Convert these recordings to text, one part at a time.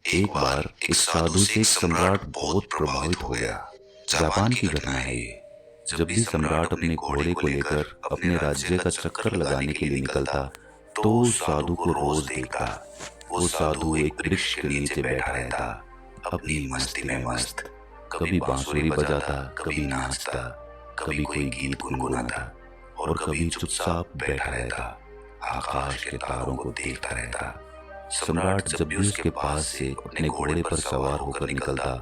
एक बार एक साधु से एक सम्राट बहुत प्रभावित हो गया। जापान की घटना है ये। जब भी सम्राट अपने घोड़े को लेकर अपने राज्य का चक्कर लगाने के लिए निकलता, तो उस साधु को रोज देखता। वो साधु एक वृक्ष के नीचे बैठा रहता, अपनी मस्ती में मस्त। कभी बांसुरी बजाता, कभी नाचता, कभी कोई गीत गुनगुनाता और कभी चुपचाप बैठा रहता, आकाश के तारों को देखता रहता। सम्राट जब भी उसके पास से अपने घोड़े पर सवार होकर निकलता,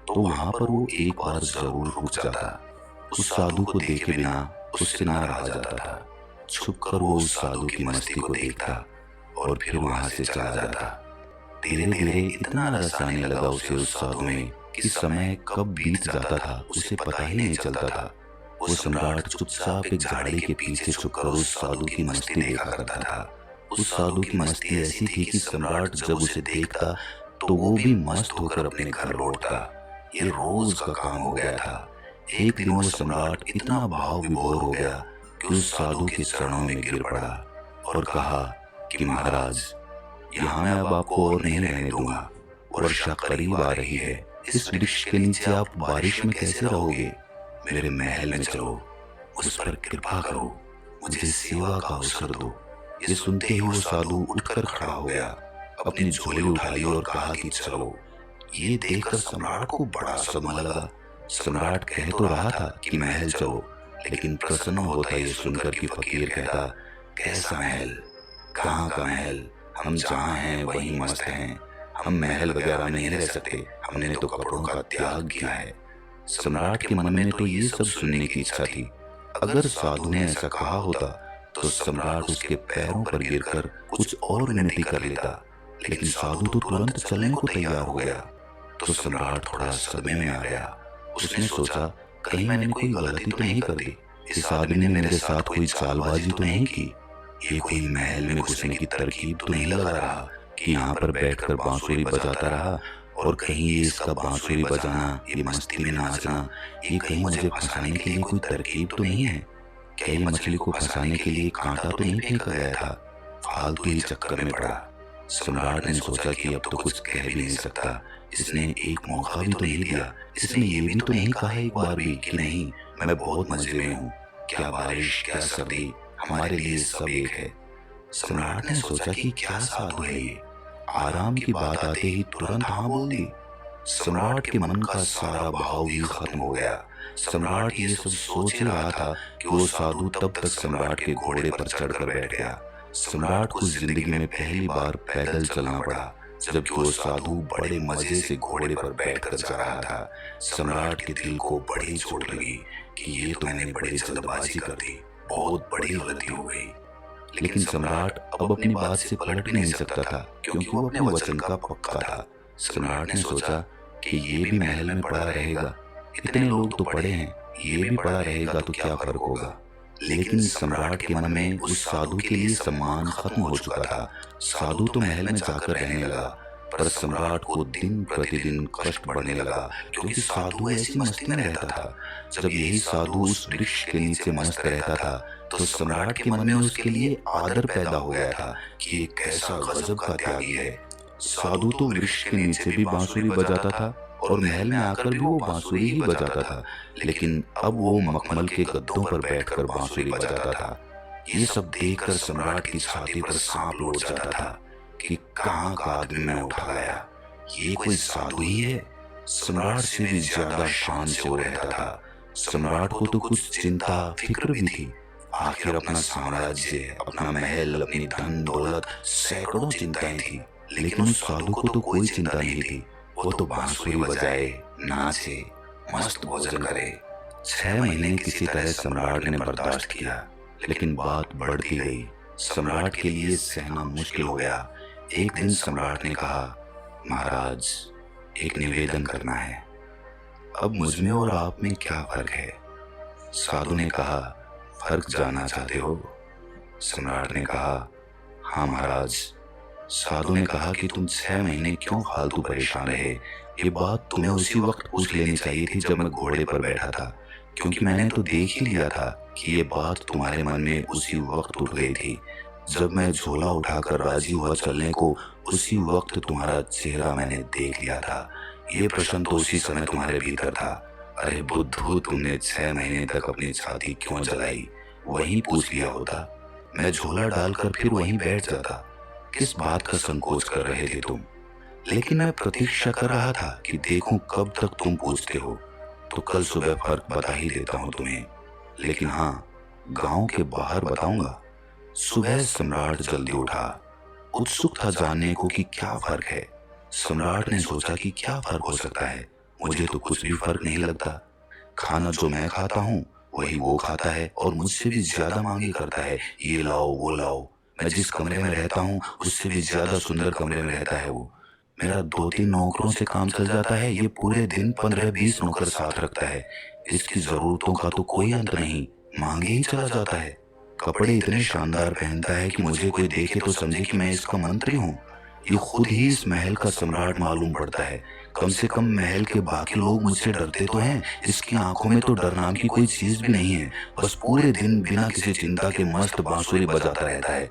तो वहां पर वो एक बार जरूर रुक जाता। उस साधु को देखे बिना उससे ना रहा जाता था। छुप कर वो उस साधु की मस्ती को देखता और फिर वहां से चला जाता। धीरे धीरे इतना रस आने लगा उसे उस साधु में कि समय कब बीत जाता था उसे पता ही नहीं चलता था। वो सम्राट चुपचाप एक झाड़ी के पीछे छुपकर उस साधु की मस्ती देखा करता था। उस साधु की मस्ती ऐसी थी कि सम्राट जब उसे देखता तो वो भी मस्त होकर अपने घर लौटता। ये रोज का काम हो गया था। एक दिन वो सम्राट इतना भाव विभोर हो गया कि उस साधु के चरणों में गिर पड़ा और कहा कि महाराज, यहाँ मैं अब आपको और नहीं रहने दूंगा। वर्षा करीब आ रही है। इस वृक्ष के नीचे आप बारिश में कैसे रहोगे? मेरे महल में चलो, उस पर कृपा करो, मुझे सेवा का अवसर दो। ये सुनते ही वो साधु उठकर खड़ा हो गया, अपनी झोली उठा ली और कहा कि चलो। ये देखकर सम्राट को बड़ा सदमा लगा। सम्राट कह तो रहा था कि महल चलो, लेकिन प्रसन्न होता ये सुनकर कि फकीर कहता, कैसा महल? कहाँ का महल? हम जहाँ हैं वहीं मस्त हैं। हम महल वगैरह में नहीं रह सकते। हमने तो कपड़ों का त्याग किया है। सम्राट के मन में तो ये सब सुनने की इच्छा थी। अगर साधु ने ऐसा कहा होता तो सम्राट उसके पैरों पर गिरकर कुछ और विनती कर लेता, लेकिन साधु तो तुरंत चलने को तैयार हो गया। तो सम्राट थोड़ा सदमे में आ गया। उसने सोचा, कहीं मैंने कोई गलती तो नहीं कर दी? इस आदमी ने मेरे साथ कोई चालबाजी तो नहीं की? ये कोई महल में घुसने की तरकीब तो नहीं लगा रहा कि यहाँ पर बैठकर बांसुरी बजाता रहा और कहीं ये इसका बांसुरी बजाना, ये मस्ती में नाचना, ये कहीं मुझे फंसाने के लिए कोई तरकीब तो नहीं है? क्या ये मछली को फंसाने के लिए कांटा तो नहीं फेंका गया था? फालतू ही चक्कर में पड़ा। सम्राट ने सोचा कि अब तो कुछ कह भी नहीं सकता। इसने एक मौका भी तो नहीं दिया। इसने ये भी तो नहीं कहा एक बार भी कि नहीं, मैं बहुत मजे में हूँ। क्या बारिश, क्या सर्दी, हमारे लिए सब एक है। सम्राट ने सोचा कि क्या साधु है ये, आराम की बात आते ही तुरंत हाँ बोल दी। सम्राट के मन का सारा भाव ही खत्म हो गया। सम्राट ये सब सोच ही रहा था कि वो साधु तब तक सम्राट के घोड़े पर चढ़कर बैठ गया। सम्राट को जिंदगी में पहली बार पैदल चलना पड़ा, जबकि वो साधु बड़े मजे से घोड़े पर बैठकर जा रहा था। सम्राट के दिल को बड़ी चोट लगी कि ये तो मैंने बड़ी जल्दबाजी कर दी, बहुत बड़ी गलती हो गई। लेकिन सम्राट अब अपनी बात से पलट भी नहीं सकता था, क्योंकि वो अपने वचन का पक्का था। सम्राट ने सोचा कि ये भी महल में पड़ा रहेगा, इतने लोग तो पड़े हैं, ये भी पड़ा रहेगा तो क्या फर्क होगा। लेकिन सम्राट के मन में उस साधु के लिए सम्मान खत्म हो चुका था। साधु तो महल में जाकर रहने लगा, पर सम्राट को दिन प्रतिदिन कष्ट बढ़ने लगा, क्योंकि साधु ऐसी मस्ती में रहता था। जब यही साधु उस वृक्ष के नीचे मस्त रहता था, तो सम्राट के मन में उसके लिए आदर पैदा हो गया था कि ये कैसा गजब का त्यागी है। साधु तो वृक्ष के नीचे भी बांसुरी बजाता था और महल में आकर भी वो बांसुरी ही बजाता था, लेकिन अब वो मखमल के गद्दों पर बैठकर बांसुरी बजाता था। ये सब देखकर सम्राट की छाती पर सांप लौट जाता था कि कहाँ का आदमी मैं उठा लाया, ये कोई साधु ही है। सम्राट से भी ज्यादा शान से वो रहता था। सम्राट को तो कुछ चिंता फिक्र भी थी। आखिर अपना साम्राज्य, अपना महल, अपनी धन दौलत, सैकड़ों चिंताएं थी, लेकिन उस साधु को तो कोई चिंता नहीं थी। वो तो बांसुरी बजाए, नाचे, मस्त भोजन करे। 6 महीने किसी तरह सम्राट ने बर्दाश्त किया, लेकिन बात बढ़ती गई। सम्राट के लिए सहना मुश्किल हो गया। एक दिन सम्राट ने कहा, महाराज, एक निवेदन करना है। अब मुझ में और आप में क्या फर्क है? साधु ने कहा, फर्क जानना चाहते हो? सम्राट ने कहा, हाँ महाराज। साधु ने कहा कि तुम 6 महीने क्यों फालतू परेशान रहे? ये बात तुम्हें उसी वक्त पूछ लेनी चाहिए थी जब मैं घोड़े पर बैठा था, क्योंकि मैंने तो देख ही लिया था कि ये बात तुम्हारे मन में उसी वक्त उठ गई थी। जब मैं झोला उठाकर राजी हुआ चलने को, उसी वक्त तुम्हारा चेहरा मैंने देख लिया था। ये प्रश्न तो उसी समय तुम्हारे भीतर था। अरे बुद्धू, तुमने 6 महीने तक अपनी छाती क्यों जलाई? वहीं पूछ लिया होता। मैं झोला डालकर फिर वहीं बैठ जाता। किस बात का संकोच कर रहे थे तुम? लेकिन मैं प्रतीक्षा कर रहा था कि देखूं कब तक तुम पूछते हो। तो कल सुबह फर्क बता ही देता हूं तुम्हें। लेकिन हाँ, गांव के बाहर बताऊंगा। सुबह सम्राट जल्दी उठा। उत्सुक था जानने को कि क्या फर्क है। सम्राट ने सोचा कि क्या फर्क हो सकता है। मुझे तो कुछ भी फर्क नहीं लगता। खाना जो मैं खाता हूँ वही वो खाता है और मुझसे भी ज्यादा मांगे करता है, ये लाओ वो लाओ। मैं जिस कमरे में रहता हूँ उससे भी ज्यादा सुंदर कमरे में रहता है वो। मेरा 2-3 नौकरों से काम चल जाता है, ये पूरे दिन 15-20 नौकर साथ रखता है। इसकी जरूरतों का तो कोई अंत नहीं, मांगे ही चला जाता है। कपड़े इतने शानदार पहनता है कि मुझे कोई देखे तो समझे कि मैं इसका मंत्री हूँ। ये खुद ही इस महल का सम्राट मालूम पड़ता है। कम से कम महल के बाकी लोग मुझसे डरते तो हैं, इसकी आंखों में तो डर नाम की कोई चीज भी नहीं है। बस पूरे दिन बिना किसी चिंता के मस्त बांसुरी बजाता रहता है।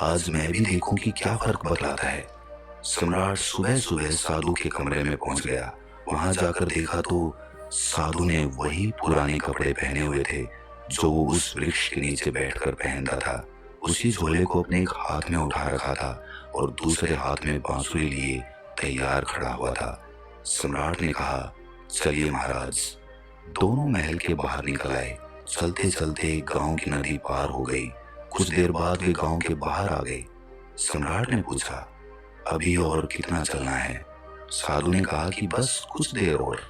आज मैं भी देखूं कि क्या फर्क बतलाता है। सम्राट सुबह सुबह साधु के कमरे में पहुंच गया। वहां जाकर देखा तो साधु ने वही पुराने कपड़े पहने हुए थे जो वो उस वृक्ष के नीचे बैठकर पहनता था। उसी झोले को अपने एक हाथ में उठा रखा था और दूसरे हाथ में बांसुरी लिए तैयार खड़ा हुआ था। सम्राट ने कहा, चलिए महाराज। दोनों महल के बाहर निकल आए। चलते चलते गांव की नदी पार हो गई। कुछ देर बाद वे गांव के बाहर आ गए। सम्राट ने पूछा, अभी और कितना चलना है? साधु ने कहा कि बस कुछ देर और।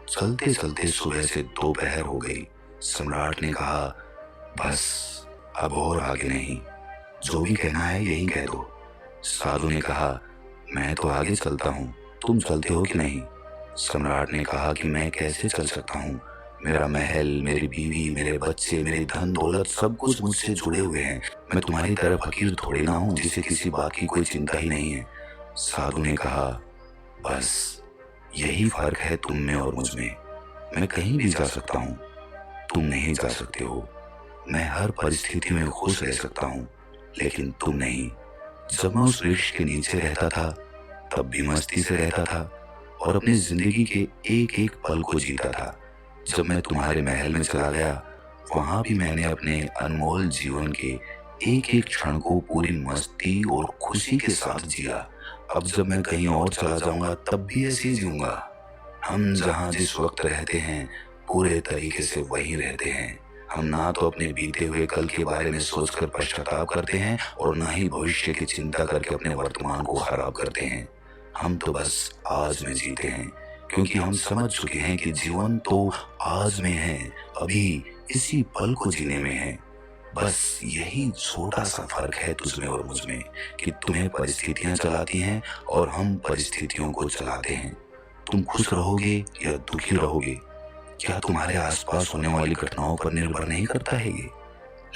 चलते चलते सुबह से दोपहर हो गई। सम्राट ने कहा, बस अब और आगे नहीं, जो भी कहना है यही कह दो। साधु ने कहा, मैं तो आगे चलता हूँ, तुम चलते हो कि नहीं? सम्राट ने कहा कि मैं कैसे चल सकता हूँ? मेरा महल, मेरी बीवी, मेरे बच्चे, मेरी धन दौलत सब कुछ मुझसे जुड़े हुए हैं। मैं तुम्हारी तरह फकीर थोड़ी ना हूँ जिसे किसी बात की कोई चिंता ही नहीं है। साधु ने कहा, बस यही फर्क है तुम में और मुझ में। मैं कहीं भी जा सकता हूँ, तुम नहीं जा सकते हो। मैं हर परिस्थिति में खुश रह सकता हूँ, लेकिन तुम नहीं। जब मैं उस वृक्ष के नीचे रहता था तब भी मस्ती से रहता था और अपनी जिंदगी के एक एक पल को जीता था। जब मैं तुम्हारे महल में चला गया वहां भी मैंने अपने अनमोल जीवन के एक एक क्षण को पूरी मस्ती और खुशी के साथ जिया। अब जब मैं कहीं और चला जाऊंगा तब भी ऐसे ही जीऊंगा। हम जहाँ जिस वक्त रहते हैं पूरे तरीके से वहीं रहते हैं। हम ना तो अपने बीते हुए कल के बारे में सोचकर पश्चाताप करते हैं और ना ही भविष्य की चिंता करके अपने वर्तमान को खराब करते हैं। हम तो बस आज में जीते हैं, क्योंकि हम समझ चुके हैं कि जीवन तो आज में है, अभी इसी पल को जीने में है। बस यही छोटा सा फर्क है तुझमें और मुझमें कि तुम्हें परिस्थितियां चलाती हैं और हम परिस्थितियों को चलाते हैं। तुम खुश रहोगे या दुखी रहोगे, क्या तुम्हारे आसपास होने वाली घटनाओं पर निर्भर नहीं करता है ये?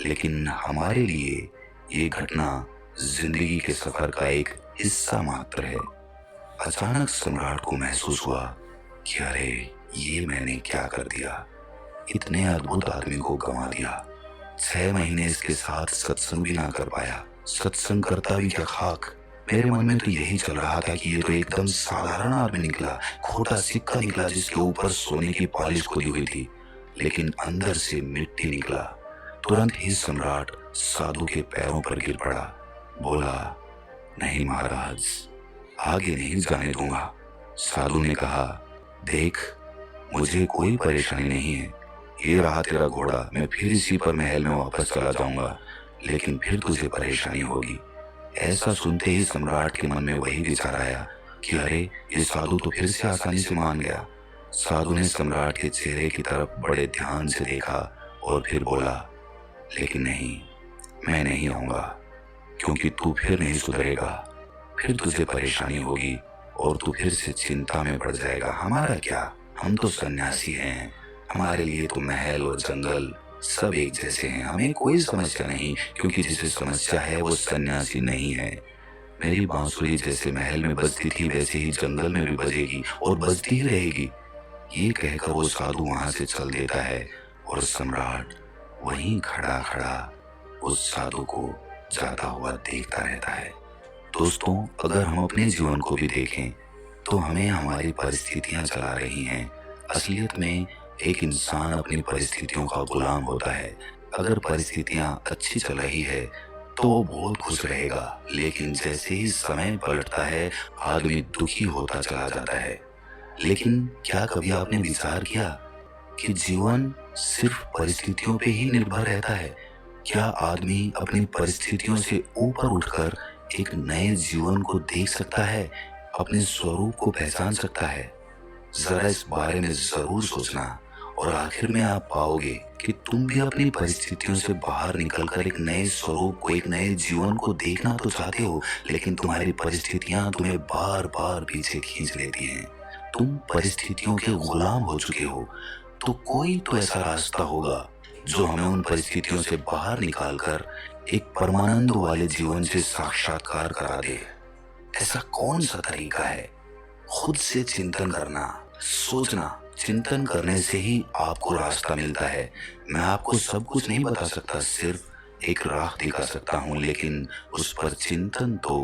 लेकिन हमारे लिए ये घटना जिंदगी के सफर का एक हिस्सा मात्र है। अचानक सम्राट को महसूस हुआ कि अरे, ये मैंने क्या कर दिया। इतने अद्भुत आदमी को गंवा दिया। 6 महीने इसके साथ सत्संग भी ना कर पाया। सत्संग करता भी क्या खाक। मेरे मन में तो यही चल रहा था कि ये तो एकदम साधारण आदमी निकला, खोटा सिक्का निकला जिसके ऊपर सोने की पॉलिश खुदी हुई थी, लेकिन अंदर से मिट्टी निकला। तुरंत ही सम्राट साधु के पैरों पर गिर पड़ा। बोला, नहीं महाराज, आगे नहीं जाने दूंगा। साधु ने कहा, देख, मुझे कोई परेशानी नहीं है। ये रहा तेरा घोड़ा, मैं फिर इसी पर महल में वापस चला जाऊंगा, लेकिन फिर तुझे परेशानी होगी। ऐसा सुनते ही सम्राट के मन में वही विचार आया कि अरे, ये साधु तो फिर से आसानी से मान गया। साधु ने सम्राट के चेहरे की तरफ बड़े ध्यान से देखा और फिर बोला, लेकिन नहीं, मैं नहीं आऊंगा, क्योंकि तू फिर नहीं सुधरेगा। फिर तुझे परेशानी होगी और तू फिर से चिंता में पड़ जाएगा। हमारा क्या, हम तो सन्यासी हैं, हमारे लिए तो महल और जंगल सब एक जैसे हैं। हमें कोई समस्या नहीं, क्योंकि जिसे समस्या है वो सन्यासी नहीं है। मेरी बांसुरी जैसे महल में बजती थी वैसे ही जंगल में भी बजेगी और बजती ही रहेगी। ये कहकर वो साधु वहां से चल देता है और सम्राट वहीं खड़ा खड़ा उस साधु को जाता हुआ देखता रहता है। दोस्तों, अगर हम अपने जीवन को भी देखें तो हमें हमारी परिस्थितियां चला रही हैं। असलियत में एक इंसान अपनी परिस्थितियों का गुलाम होता है। अगर परिस्थितियां अच्छी चल रही है तो वो बहुत खुश रहेगा, लेकिन जैसे ही समय पलटता है आदमी दुखी होता चला जाता है। लेकिन क्या कभी आपने विचार किया कि जीवन सिर्फ परिस्थितियों पे ही निर्भर रहता है? क्या आदमी अपनी परिस्थितियों से ऊपर उठकर एक नए जीवन को देख सकता है, अपने स्वरूप को पहचान सकता है? जरा इस बारे में जरूर सोचना, और आखिर में आप पाओगे कि तुम भी अपनी परिस्थितियों से बाहर निकलकर एक नए स्वरूप को, एक नए जीवन को देखना तो चाहते हो, लेकिन तुम्हारी परिस्थितियां तुम्हें बार बार पीछे खींच लेती हैं। तुम परिस्थितियों के गुलाम हो चुके हो। तो कोई तो ऐसा रास्ता होगा जो हमें उन परिस्थितियों से बाहर निकालकर एक परमानंद वाले जीवन से साक्षात्कार करा दे। ऐसा कौन सा तरीका है? खुद से चिंतन करना, सोचना। चिंतन करने से ही आपको रास्ता मिलता है। मैं आपको सब कुछ नहीं बता सकता, सिर्फ एक राह दिखा सकता हूँ, लेकिन उस पर चिंतन तो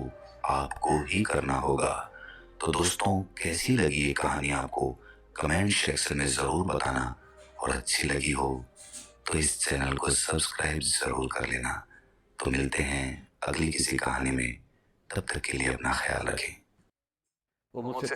आपको ही करना होगा। तो दोस्तों, कैसी लगी ये कहानी आपको? कमेंट सेक्शन में जरूर बताना, और अच्छी लगी हो तो इस चैनल को सब्सक्राइब जरूर कर लेना। तो मिलते हैं अगली किसी कहानी में। तब तक के लिए अपना ख्याल रखें। वो मुझसे